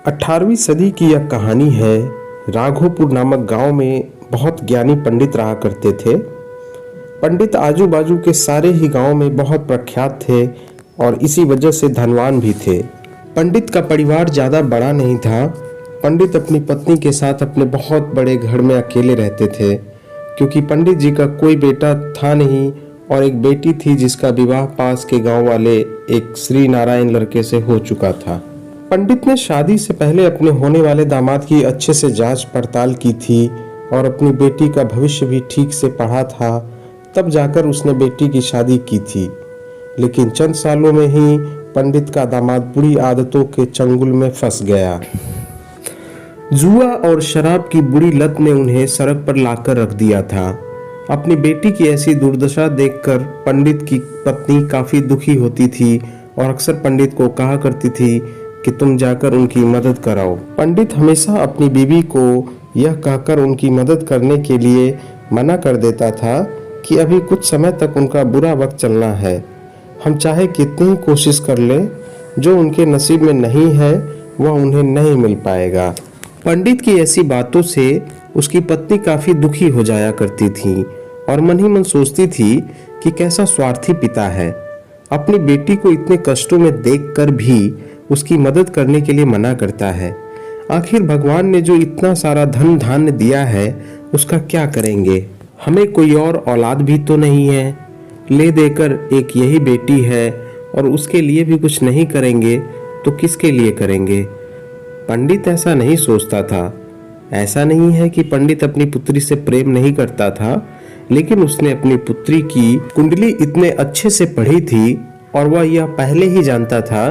18वीं सदी की यह कहानी है। राघोपुर नामक गांव में बहुत ज्ञानी पंडित रहा करते थे। पंडित आजू बाजू के सारे ही गांव में बहुत प्रख्यात थे और इसी वजह से धनवान भी थे। पंडित का परिवार ज़्यादा बड़ा नहीं था। पंडित अपनी पत्नी के साथ अपने बहुत बड़े घर में अकेले रहते थे, क्योंकि पंडित जी का कोई बेटा था नहीं और एक बेटी थी जिसका विवाह पास के गांव वाले एक श्री नारायण लड़के से हो चुका था। पंडित ने शादी से पहले अपने होने वाले दामाद की अच्छे से जांच पड़ताल की थी और अपनी बेटी का भविष्य भी ठीक से पढ़ा था। तब जाकर उसने बेटी की शादी की थी, लेकिन चंद सालों में ही पंडित का दामाद बुरी आदतों के चंगुल में फंस गया। जुआ और शराब की बुरी लत ने उन्हें सड़क पर लाकर रख दिया था। अपनी बेटी की ऐसी दुर्दशा देखकर पंडित की पत्नी काफी दुखी होती थी और अक्सर पंडित को कहा करती थी कि तुम जाकर उनकी मदद कराओ। पंडित हमेशा अपनी बीवी को यह कहकर उनकी मदद करने के लिए मना कर देता था कि अभी कुछ समय तक उनका बुरा वक्त चलना है। हम चाहे कितनी ही कोशिश कर लें, जो उनके नसीब में नहीं है वह उन्हें नहीं मिल पाएगा। पंडित की ऐसी बातों से उसकी पत्नी काफी दुखी हो जाया करती थी और मन ही मन सोचती थी कि कैसा स्वार्थी पिता है, अपनी बेटी को इतने कष्टों में देखकर भी उसकी मदद करने के लिए मना करता है। आखिर भगवान ने जो इतना सारा धन धान्य दिया है उसका क्या करेंगे? हमें कोई और औलाद भी तो नहीं है, ले देकर एक यही बेटी है और उसके लिए भी कुछ नहीं करेंगे तो किसके लिए करेंगे? पंडित ऐसा नहीं सोचता था। ऐसा नहीं है कि पंडित अपनी पुत्री से प्रेम नहीं करता था, लेकिन उसने अपनी पुत्री की कुंडली इतने अच्छे से पढ़ी थी और वह यह पहले ही जानता था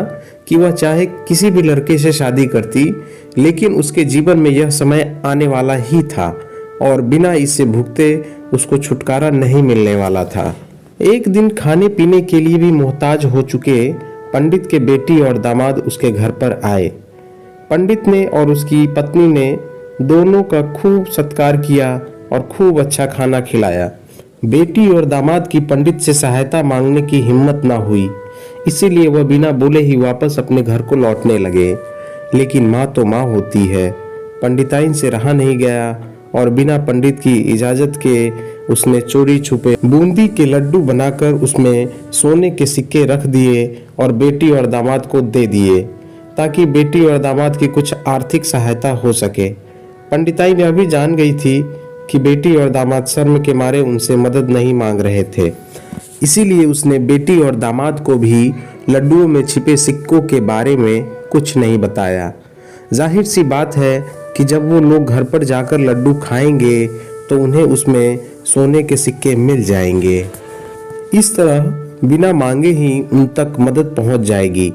कि वह चाहे किसी भी लड़के से शादी करती, लेकिन उसके जीवन में यह समय आने वाला ही था और बिना इसे भुगते उसको छुटकारा नहीं मिलने वाला था। एक दिन खाने पीने के लिए भी मोहताज हो चुके पंडित के बेटी और दामाद उसके घर पर आए। पंडित ने और उसकी पत्नी ने दोनों का खूब सत्कार किया और खूब अच्छा खाना खिलाया। बेटी और दामाद की पंडित से सहायता मांगने की हिम्मत ना हुई, इसीलिए वह बिना बोले ही वापस अपने घर को लौटने लगे। लेकिन माँ तो माँ होती है, पंडिताइन से रहा नहीं गया और बिना पंडित की इजाजत के उसने चोरी छुपे बूंदी के लड्डू बनाकर उसमें सोने के सिक्के रख दिए और बेटी और दामाद को दे दिए, ताकि बेटी और दामाद की कुछ आर्थिक सहायता हो सके। पंडिताइन यह भी जान गई थी कि बेटी और दामाद शर्म के मारे उनसे मदद नहीं मांग रहे थे, इसीलिए उसने बेटी और दामाद को भी लड्डुओं में छिपे सिक्कों के बारे में कुछ नहीं बताया। जाहिर सी बात है कि जब वो लोग घर पर जाकर लड्डू खाएंगे तो उन्हें उसमें सोने के सिक्के मिल जाएंगे। इस तरह बिना मांगे ही उन तक मदद पहुंच जाएगी।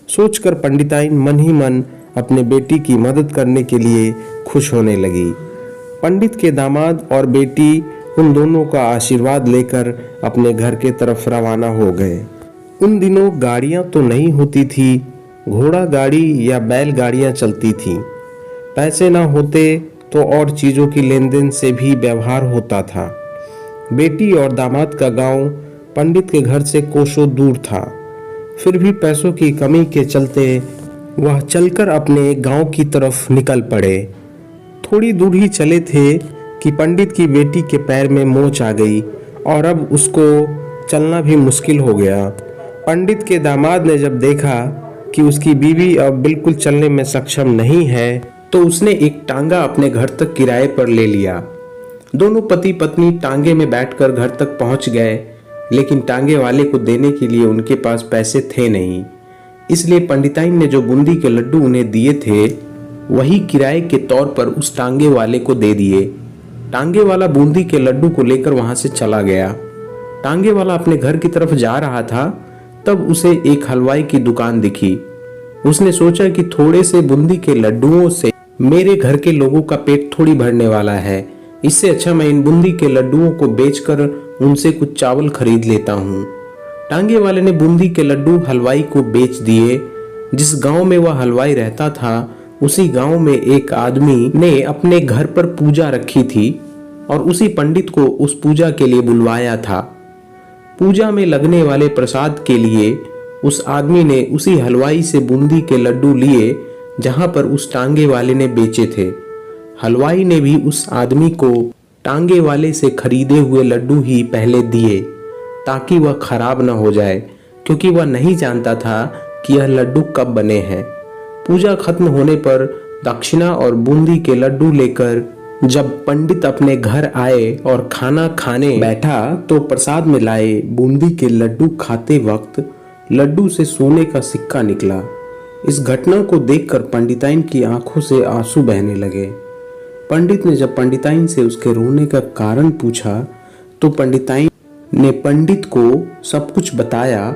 सोचकर पंडिताइन मन ही मन अपने बेटी की मदद करने के लिए खुश होने लगी। पंडित के दामाद और बेटी उन दोनों का आशीर्वाद लेकर अपने घर के तरफ रवाना हो गए। उन दिनों गाड़ियां तो नहीं होती थी, घोड़ा गाड़ी या बैल गाड़ियां चलती थी। पैसे ना होते तो और चीजों की लेन देन से भी व्यवहार होता था। बेटी और दामाद का गांव पंडित के घर से कोसों दूर था, फिर भी पैसों की कमी के चलते वह चलकर अपने गांव की तरफ निकल पड़े। थोड़ी दूर ही चले थे कि पंडित की बेटी के पैर में मोच आ गई और अब उसको चलना भी मुश्किल हो गया। पंडित के दामाद ने जब देखा कि उसकी बीवी अब बिल्कुल चलने में सक्षम नहीं है, तो उसने एक टांगा अपने घर तक किराए पर ले लिया। दोनों पति पत्नी टांगे में बैठकर घर तक पहुंच गए, लेकिन टांगे वाले को देने के लिए उनके पास पैसे थे नहीं। इसलिए पंडिताइन ने जो बूंदी के लड्डू उन्हें दिए थे वही किराए के तौर पर उस टांगे वाले को दे दिए। टांगे वाला बूंदी के लड्डू को लेकर वहां से चला गया। टांगे वाला अपने घर की तरफ जा रहा था, तब उसे एक हलवाई की दुकान दिखी। उसने सोचा कि थोड़े से बूंदी के लड्डुओं से मेरे घर के लोगों का पेट थोड़ी भरने वाला है, इससे अच्छा मैं इन बूंदी के लड्डुओं को बेचकर उनसे कुछ चावल खरीद लेता हूँ। टांगे वाले ने बूंदी के लड्डू हलवाई को बेच दिए। जिस गांव में वह हलवाई रहता था, उसी गांव में एक आदमी ने अपने घर पर पूजा रखी थी और उसी पंडित को उस पूजा के लिए बुलवाया था। पूजा में लगने वाले प्रसाद के लिए उस आदमी ने उसी हलवाई से बूंदी के लड्डू लिए जहां पर उस टांगे वाले ने बेचे थे। हलवाई ने भी उस आदमी को टांगे वाले से खरीदे हुए लड्डू ही पहले दिए ताकि वह खराब न हो जाए, क्योंकि वह नहीं जानता था कि यह लड्डू कब बने हैं। पूजा खत्म होने पर दक्षिणा और बूंदी के लड्डू लेकर जब पंडित अपने घर आए और खाना खाने बैठा तो प्रसाद में लाए बूंदी के लड्डू खाते वक्त लड्डू से सोने का सिक्का निकला। इस घटना को देखकर पंडिताइन की आंखों से आंसू बहने लगे। पंडित ने जब पंडिताइन से उसके रोने का कारण पूछा तो पंडिताइन ने पंडित को सब कुछ बताया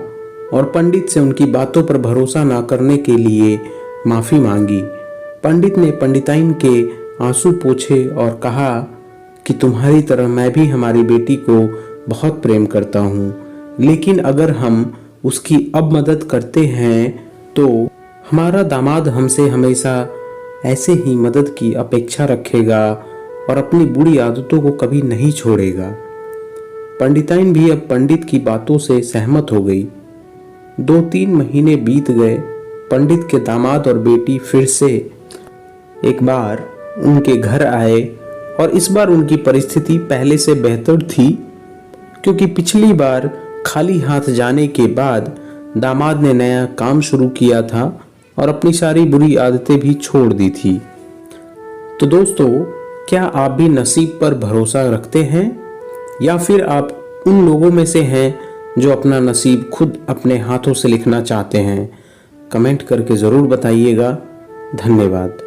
और पंडित से उनकी बातों पर भरोसा न करने के लिए माफी मांगी। पंडित ने पंडिताइन के आंसू पोंछे और कहा कि तुम्हारी तरह मैं भी हमारी बेटी को बहुत प्रेम करता हूँ, लेकिन अगर हम उसकी अब मदद करते हैं तो हमारा दामाद हमसे हमेशा ऐसे ही मदद की अपेक्षा रखेगा और अपनी बुरी आदतों को कभी नहीं छोड़ेगा। पंडिताइन भी अब पंडित की बातों से सहमत हो गई। 2-3 महीने बीत गए। पंडित के दामाद और बेटी फिर से एक बार उनके घर आए और इस बार उनकी परिस्थिति पहले से बेहतर थी, क्योंकि पिछली बार खाली हाथ जाने के बाद दामाद ने नया काम शुरू किया था और अपनी सारी बुरी आदतें भी छोड़ दी थी। तो दोस्तों, क्या आप भी नसीब पर भरोसा रखते हैं या फिर आप उन लोगों में से हैं जो अपना नसीब खुद अपने हाथों से लिखना चाहते हैं? कमेंट करके ज़रूर बताइएगा। धन्यवाद।